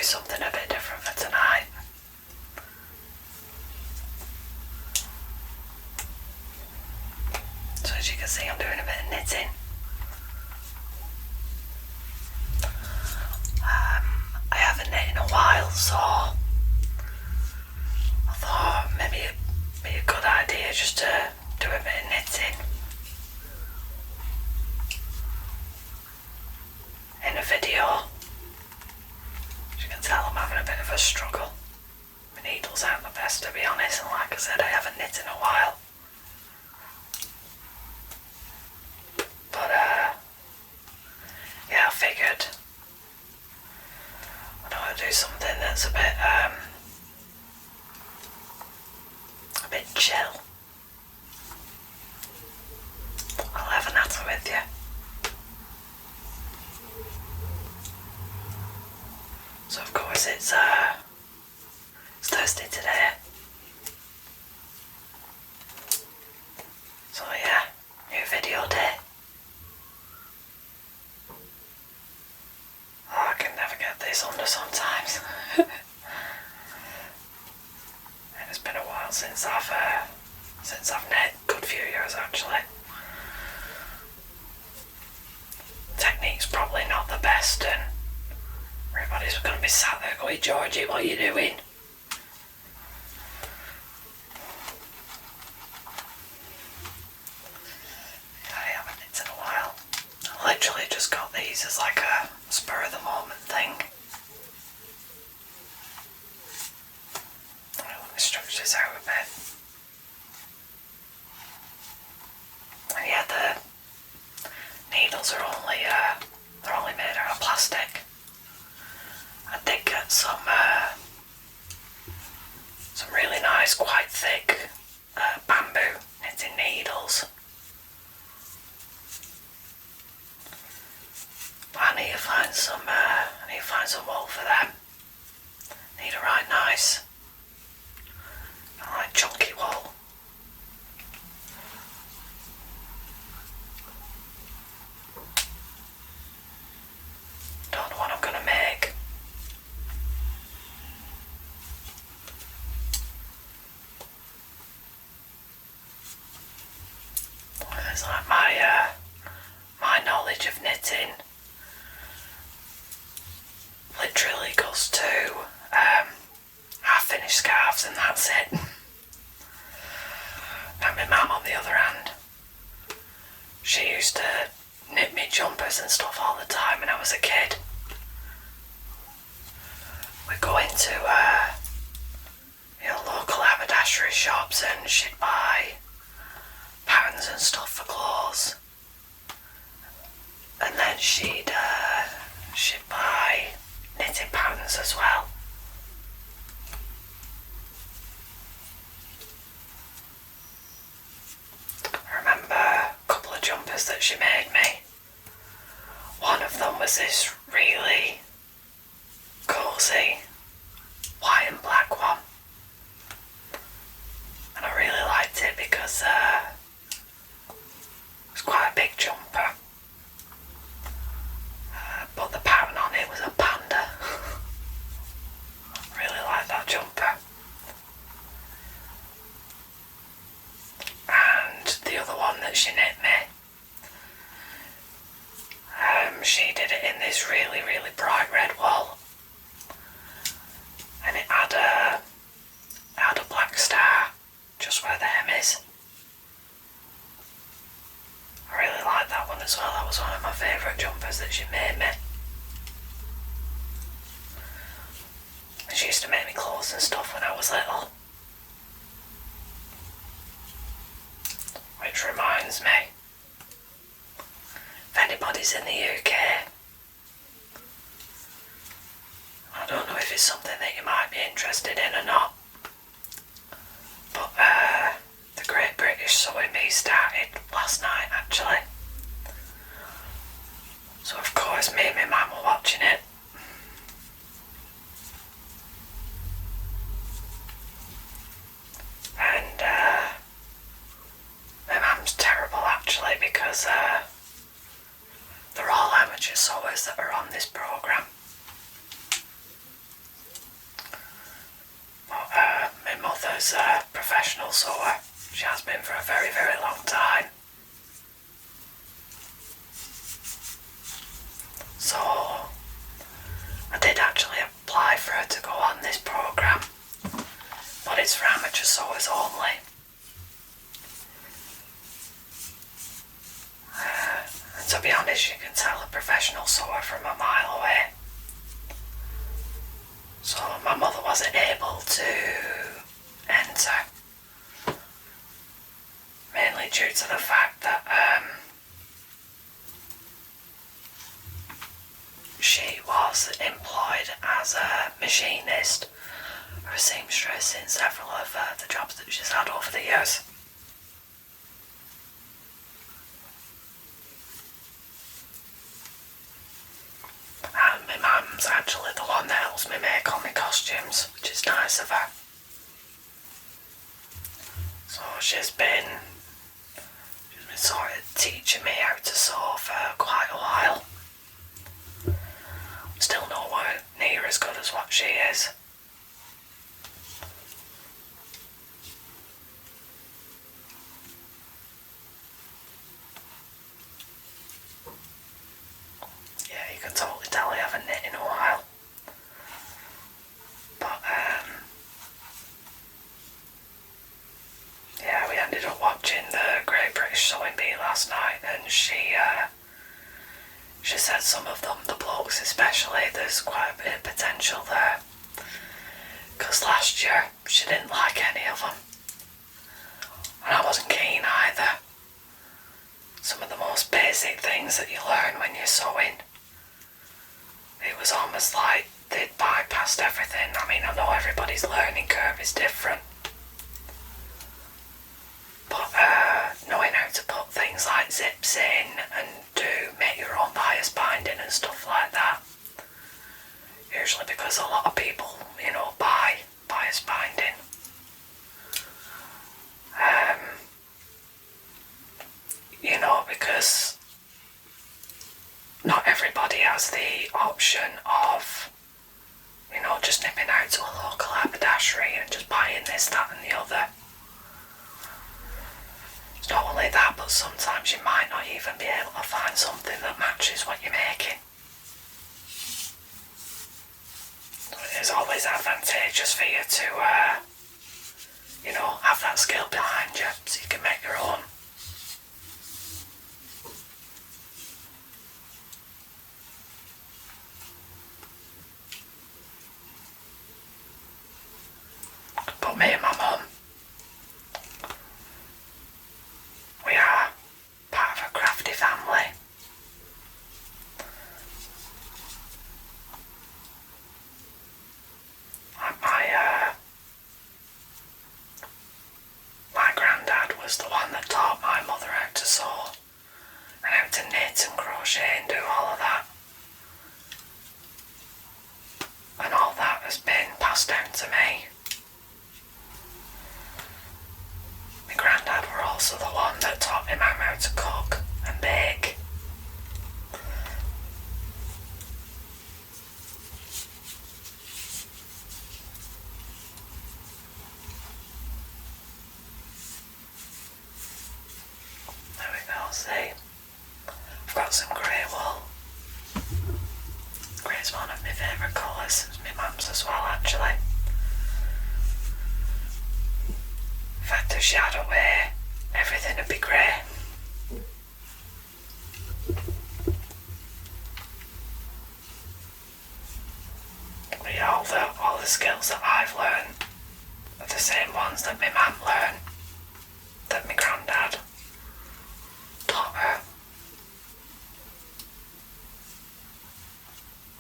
something a bit different for tonight. So as you can see, I'm doing a bit of knitting. I haven't knit in a while, so I thought maybe it'd be a good idea just to do a bit of knitting in a video. As you can tell, I'm having a bit of a struggle. My needles aren't the best, to be honest, and like I said, I haven't knit in a while. But yeah, I figured I want to do something that's a bit chill. I'll have a natter with you. So of course it's Thursday today. So yeah, new video day. Oh, I can never get this under sometimes. And it's been a while since I've knit, good few years actually. Technique's probably not the best, and everybody's going to be sat there going, Georgie, what are you doing? I haven't knit in a while. I literally just got these as like a spur of the moment thing. Let me stretch this out a bit. And yeah, the needles are only made out of plastic. I did get some really nice, quite thick bamboo knitting needles. But I need to find some wool for them. Need a right nice, I like chunky wool. Don't know what I'm gonna make. It's like my knowledge of knitting literally goes to half-finished scarves, and that's it. And my mum, on the other hand, she used to knit me jumpers and stuff all the time when I was a kid. We'd go into local haberdashery shops and she'd buy patterns and stuff for clothes, and then she'd buy knitting patterns as well. I remember a couple of jumpers that she made me. One of them was this really cosy white and black one, and I really liked it because it was quite a big jumper, but the pattern on it was a panda. I really liked that jumper. And the other one that she knit me, she did it in this really, really bright red wool, and it had a black star just where the hem is. I really liked that one as well. That was one of my favourite jumpers that she made me. And she used to make me clothes and stuff when I was little. Which reminds me, if anybody's in the UK, I don't know if it's something that you might be interested in or not, but the Great British Sewing Bee started last night actually. So of course me and my mum were watching it. And my mum's terrible actually, because they're all amateur sewers that are on this programme. was a professional sewer. She has been for a very, very long time. So I did actually apply for her to go on this programme, but it's for amateur sewers only. And to be honest, you can tell a professional sewer from a mile away. So my mother wasn't able to enter, mainly due to the fact that she was employed as a machinist or a seamstress in several of the jobs that she's had over the years. And my mum's actually the one that helps me make all my costumes, which is nice of her. So she's been sort of teaching me how to sew for quite a while. Still nowhere near as good as what she is. Yeah, you can totally tell I haven't knit in a while. But yeah, we ended up watching the Great British Sewing Bee last night, and she said some of them, the blokes especially, there's quite a bit of potential there. Because last year she didn't like any of them, and I wasn't keen either. Some of the most basic things that you learn when you're sewing, it was almost like they'd bypassed everything. I mean, I know everybody's learning curve is different, but knowing how to put things like zips in and make your own bias binding and stuff like that, usually because a lot of people, buy bias binding. Because not everybody has the option of, just nipping out to a local haberdashery and just buying this, that and the other. It's not only that, but sometimes you might not even be able to find something that matches what you're making. So it is always advantageous for you to, have that skill behind you so you can make your own. But me and my mum, we are part of a crafty family. My granddad was the one that taught my mother how to sew and how to knit and crochet and do all of that. And all that has been passed down to me. My granddad were also the one that taught my mum how to cook and bake. There we go, see? I've got some grey wool. Grey's one of my favourite colours. It's my mum's as well, actually. In fact, if she had a way, everything would be grey. But yeah, all the skills that I've learned are the same ones that my mum learned, that my granddad taught her.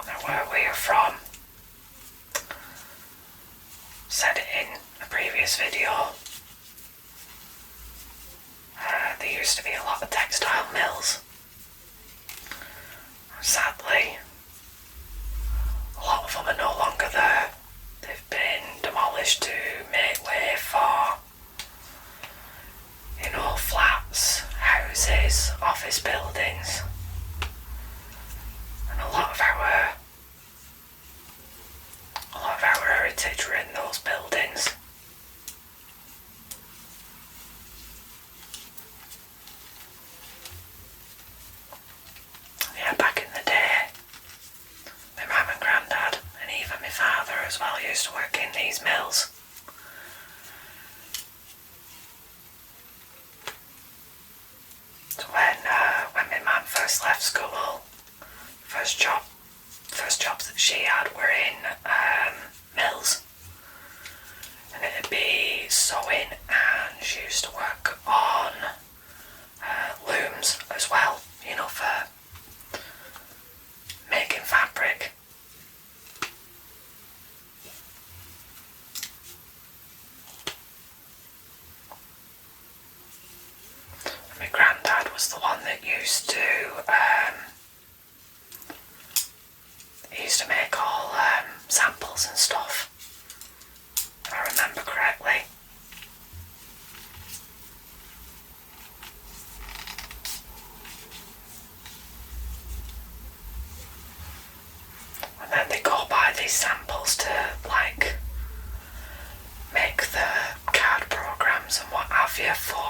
Now, where we are from, said it in a previous video, there used to be a lot of textile mills. Sadly, a lot of them are no longer there. They've been demolished to make way for, flats, houses, office buildings. And a lot of our heritage are in those buildings. sewing, and she used to work on looms as well, you know, for making fabric. My granddad was the one that used to he used to make all samples and stuff, if I remember correctly. And then they go by these samples to like make the card programs and what have you for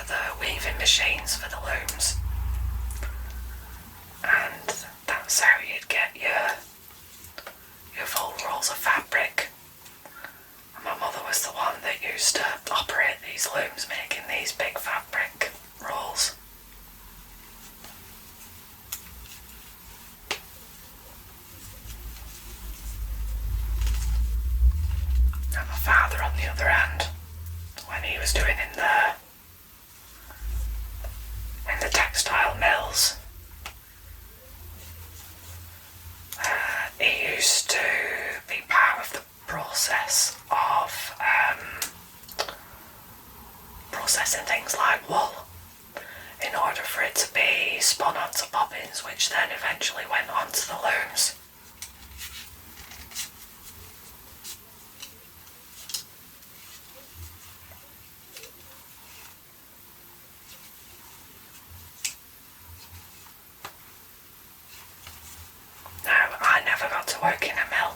the weaving machines for the looms. And that's how you'd get your full rolls of fabric. And my mother was the one that used to operate these looms, making these big fabric rolls. And my father, on the other hand, when he was doing in the textile mills, he used to be part of the process of processing things like wool in order for it to be spun onto bobbins, which then eventually went onto the looms. I never got to work in a mill.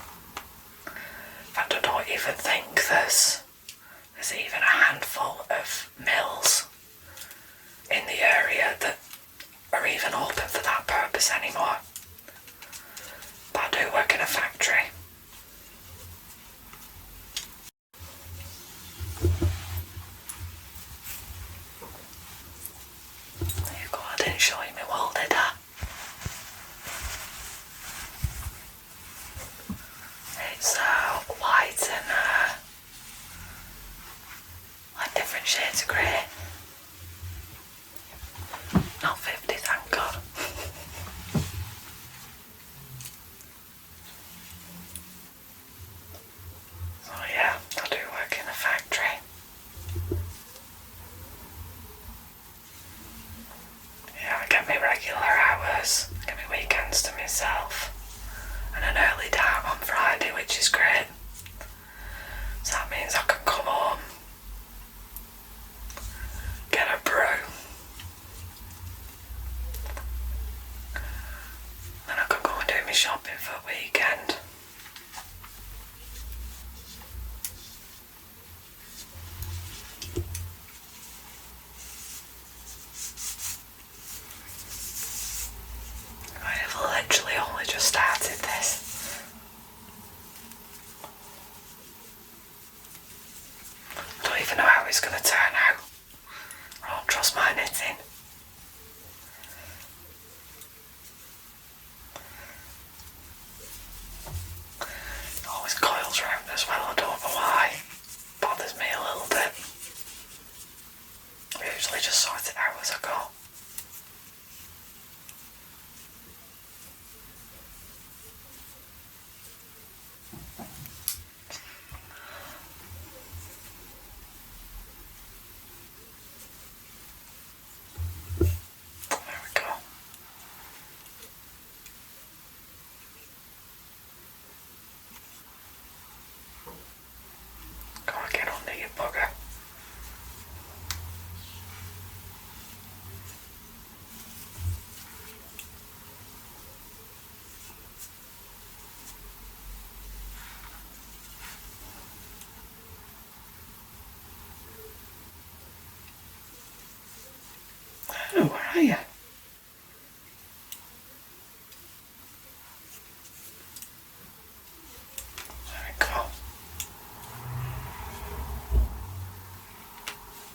In fact, I don't even think there's even a handful of mills in the area that are even open for that purpose anymore. But I do work in a factory. There you go, I didn't show you my wool, did I? It's white and like different shades of grey. Not 50, thank God. So yeah, I do work in a factory. Yeah, I get my regular hours, I get my weekends to myself, and an early dart on Friday, which is great. So that means I can come home, get a brew, and I can go and do my shopping for the weekend. I have literally only just started this. I don't even know how it's going to turn out. I don't trust my knitting. It always coils round as well, I don't know why. Bothers me a little bit. I usually just sort it out as I go. There we go. Gotta get under you, bugger. Oh, where are you? There we go.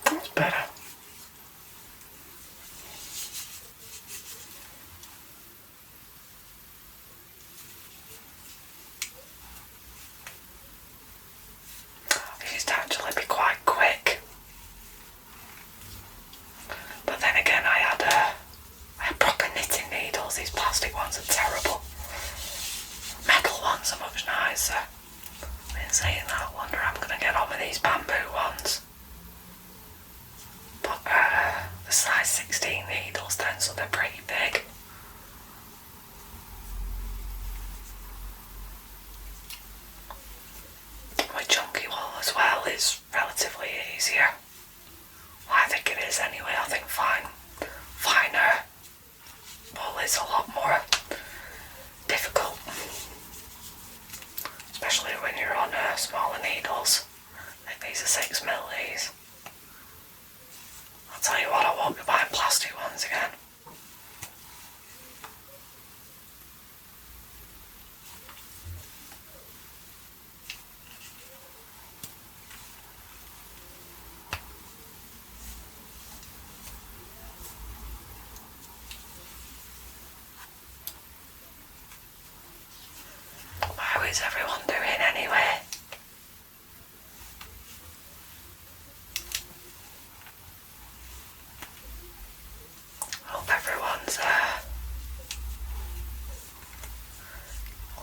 That's better. If you start to wonder how I'm going to get on with these bamboo ones. But the size 16 needles then, so they're pretty big. With chunky wool as well is relatively easier. Well, I think it is anyway. I think finer wool is a lot more difficult, especially when you're on smaller needles. I think these are 6mm these. I'll tell you what, I won't be buying plastic ones again. How is everyone doing anyway? Hope everyone's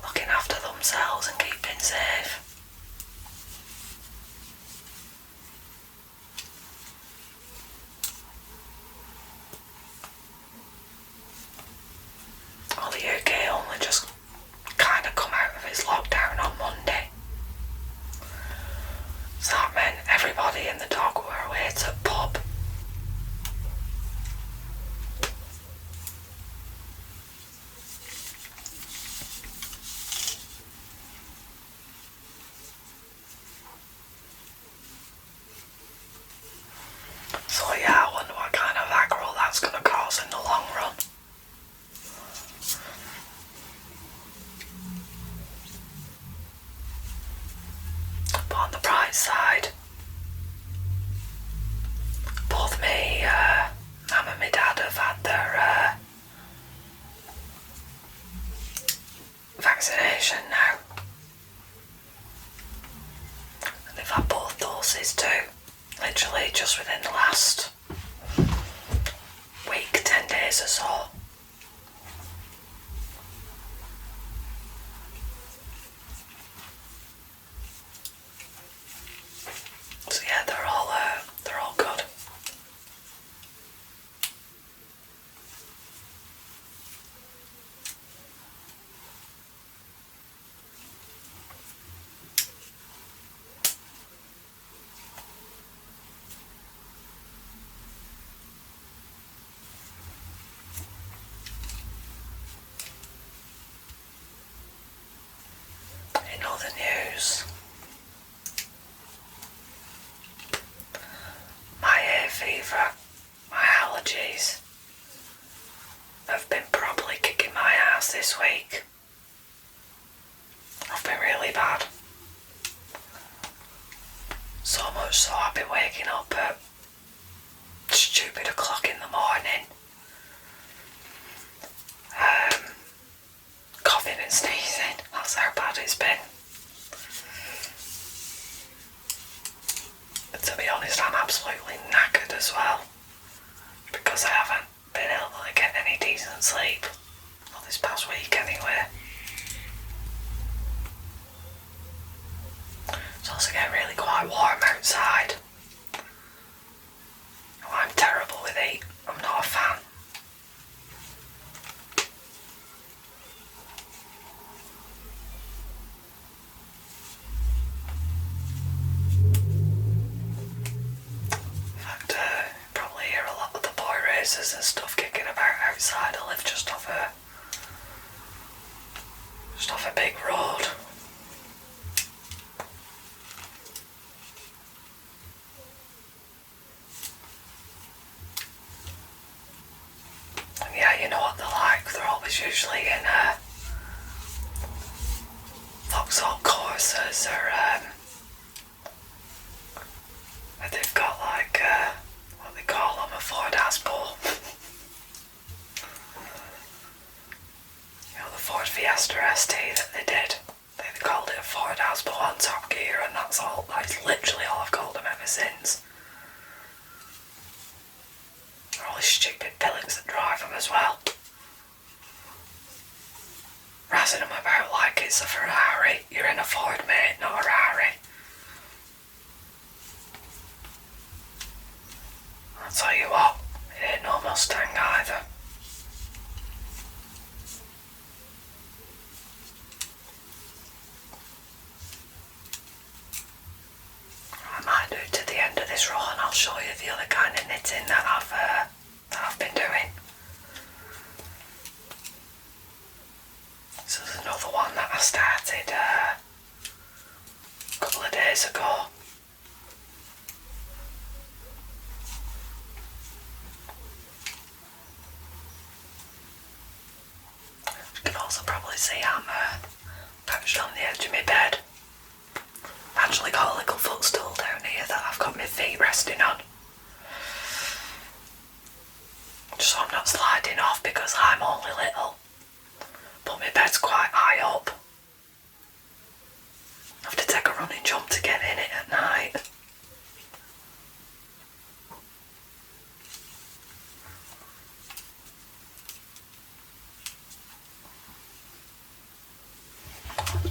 looking after themselves and keeping safe. Well, the UK only just kind of come out of its lockdown on Monday. So that meant everybody in the dog were away to the pub. So yeah, I wonder what kind of aggro that's going to cause in the long run. But on the bright side, both me, Mum and my dad have had their vaccination now. And they've had both doses too. Literally just within the last week, 10 days or so. So yeah, they're all good. In other news, my hay fever, my allergies have been probably kicking my ass this week. I've been really bad. So much so I've been waking up at stupid o'clock in the morning. Coughing and sneezing. That's how bad it's been. But to be honest, I'm absolutely knackered as well, because I haven't been able to get any decent sleep. Not this past week anyway. It's also getting really quite warm outside. Oh, I'm terrible with heat. I'm not a fan. In fact, probably hear a lot of the boy racers and stuff kicking about outside. I live just off a big road. And yeah, you know what they're like. They're always usually in Vauxhall courses or they've got like what they call them, a Ford Aspo. You know, the Ford Fiesta ST that they did. They called it a Ford Aspo on Top Gear, and that's all. That's literally all I've called them ever since. They're all these stupid billets that drive them as well. Razzing them about like it's a Ferrari. You're in a Ford, mate, not a Rari. tell you what, it ain't no Mustang either. I might do it to the end of this row and I'll show you the other kind of knitting that I've been doing. So there's another one that I started a couple of days ago. You can also probably see I'm perched on the edge of my bed. I've actually got a little footstool down here that I've got my feet resting on. Just so I'm not sliding off because I'm only little. But my bed's quite high up. I have to take a running jump to get in it at night.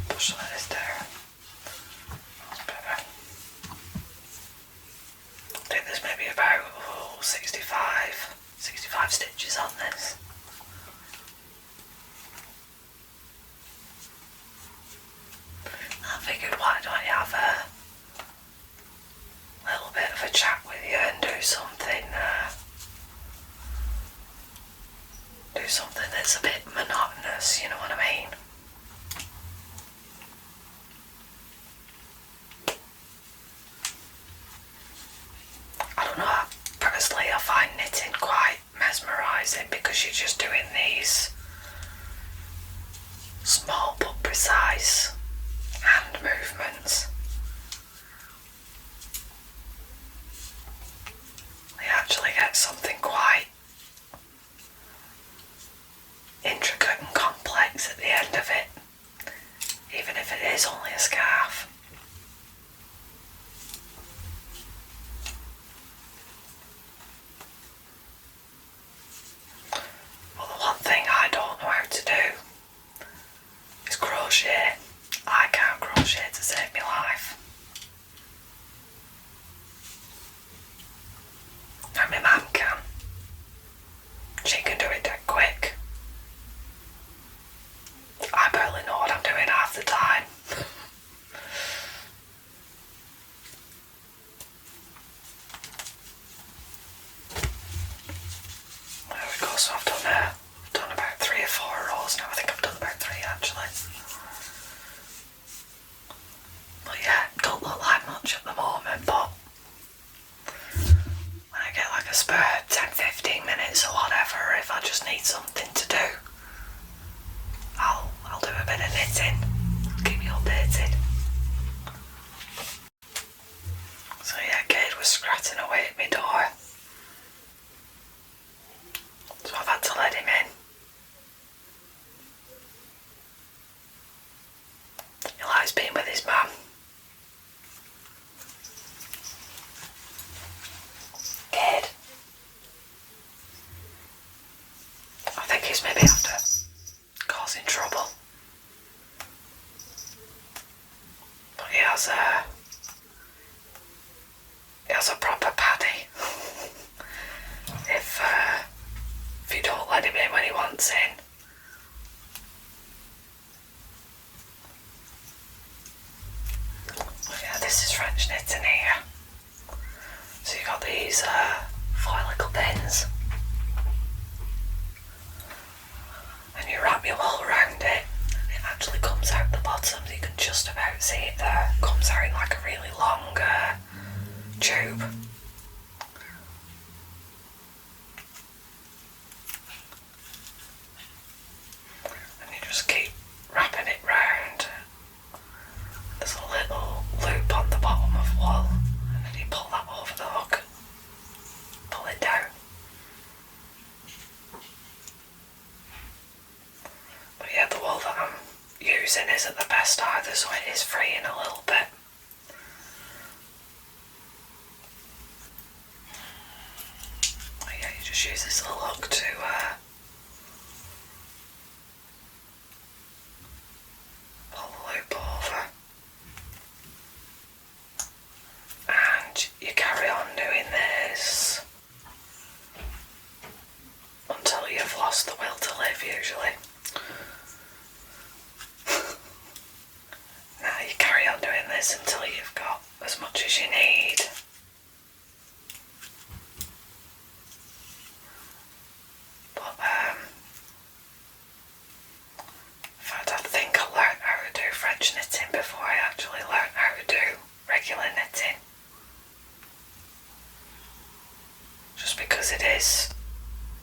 Push this down. That's better. I think there's maybe about 65 stitches on this. I figured, why don't you have a little bit of a chat with you and do something that's a bit monotonous, you know what I mean? I don't know, personally I find knitting quite mesmerising because you're just doing these small but precise hand movements. You actually get something quite intricate and complex at the end of it, even if it is only a scarf. Well, the one thing I don't know how to do is crochet. I can't crochet to save my life. And my mum can. She can do it dead quick. I barely know what I'm doing half the time. There we go, so I've done about 3 or 4 rows now. I think I've done about 3 actually. But yeah, don't look like much at the moment, but when I get like a spare 10-15 minutes or whatever, if I just need something to do, I'll do a bit of knitting. Keep you updated. So yeah, Cade was scratching away at my door. So I've had to let him in. He likes being with his mum. Cade. I think he's maybe after causing trouble. But he has a proper paddy. if you don't let him in when he wants in. But yeah, this is French knitting here. So you got these 4 little pins. And you wrap your wool around it, and it actually comes out the bottom, so you can just about see it there. It comes out in like a really long tube. And you just keep wrapping it round. There's a little loop on the bottom of wool, and then you pull that over the hook, pull it down. But yeah, the wool that I'm using isn't the best either, so it is fraying a little bit. But yeah, you just use this little hook to pull the loop over. And you carry on doing this as you need. But in fact, I think I learnt how to do French knitting before I actually learnt how to do regular knitting. Just because it is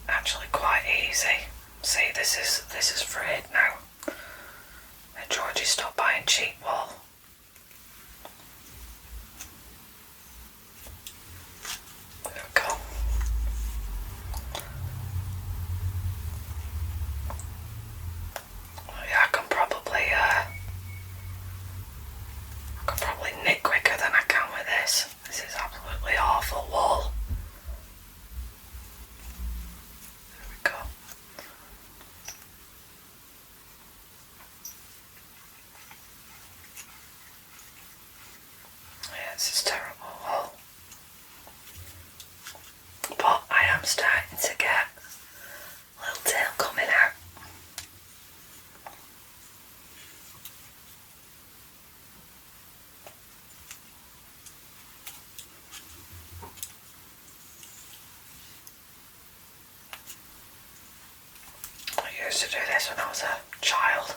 actually quite easy. See, this is frayed now. And Georgie stopped buying cheap wool. There we go. Yeah, I can probably knit quicker than I can with this. This is absolutely awful wool. There we go. Yeah, this is terrible wool. But I am starting to get a little tail coming out. I used to do this when I was a child.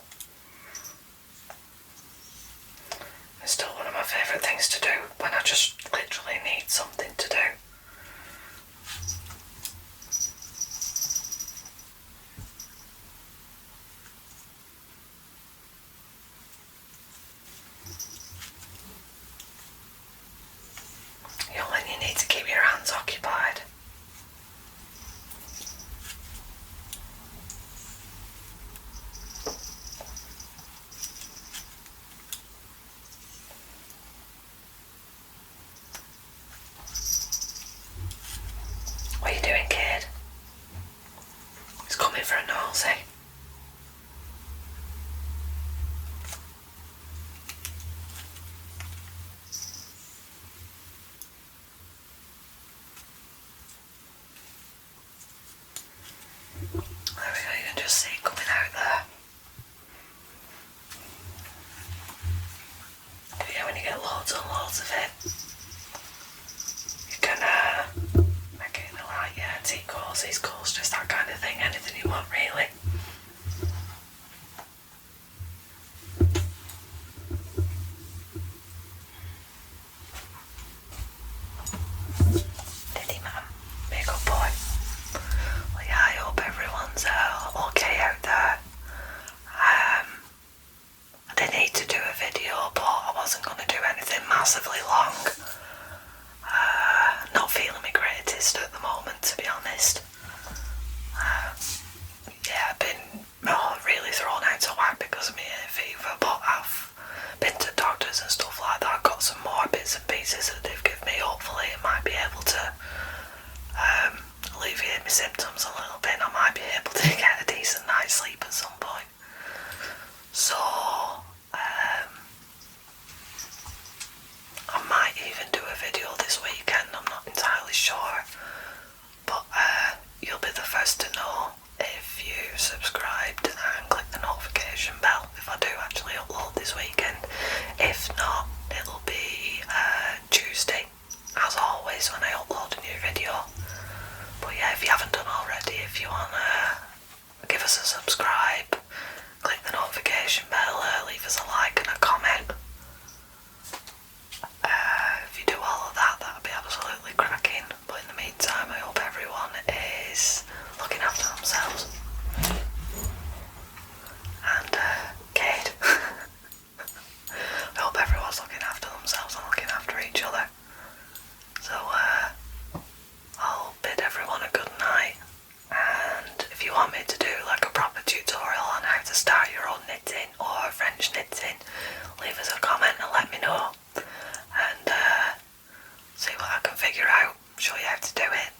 It's still one of my favourite things to do when I just literally need something to do. When you need to keep your hands occupied. What are you doing, kid? He's coming for a nosy. There we go, you can just see it coming out there. But yeah, when you get loads and loads of it, you can make it into like, yeah, tea courses, just that kind of thing, anything you want really. Did he, ma'am? Be a good boy. Well, yeah, I hope everyone's okay out there. I did need to do a video, but I wasn't going to do anything massively long. Not feeling my greatest at the moment, to be honest. Yeah, I've been really thrown out of whack because of my fever, but I've been to doctors and stuff like that. I've got some more bits and pieces that they've given me. Hopefully it might be able to alleviate my symptoms a little bit. I might be able to get a decent night's sleep at some point. So I might even do a video this weekend, I'm not entirely sure, but you'll be the first to know if you subscribed and click the notification bell if I do actually upload this weekend. If not, it'll be Tuesday, as always, when I upload a new video. But yeah, if you haven't done already, if you want to give us a subscribe, click the notification bell, leave us a like and a comment. If you do all of that, that'd be absolutely cracking. But in the meantime, I hope everyone is looking after themselves. And Kate, I hope everyone's looking after themselves and looking after each other. So I'll bid everyone a good night. And if you want me to do like a proper tutorial on how to start your own knitting or French knitting, leave us a comment and let me know. And see what I can figure out, show you how to do it.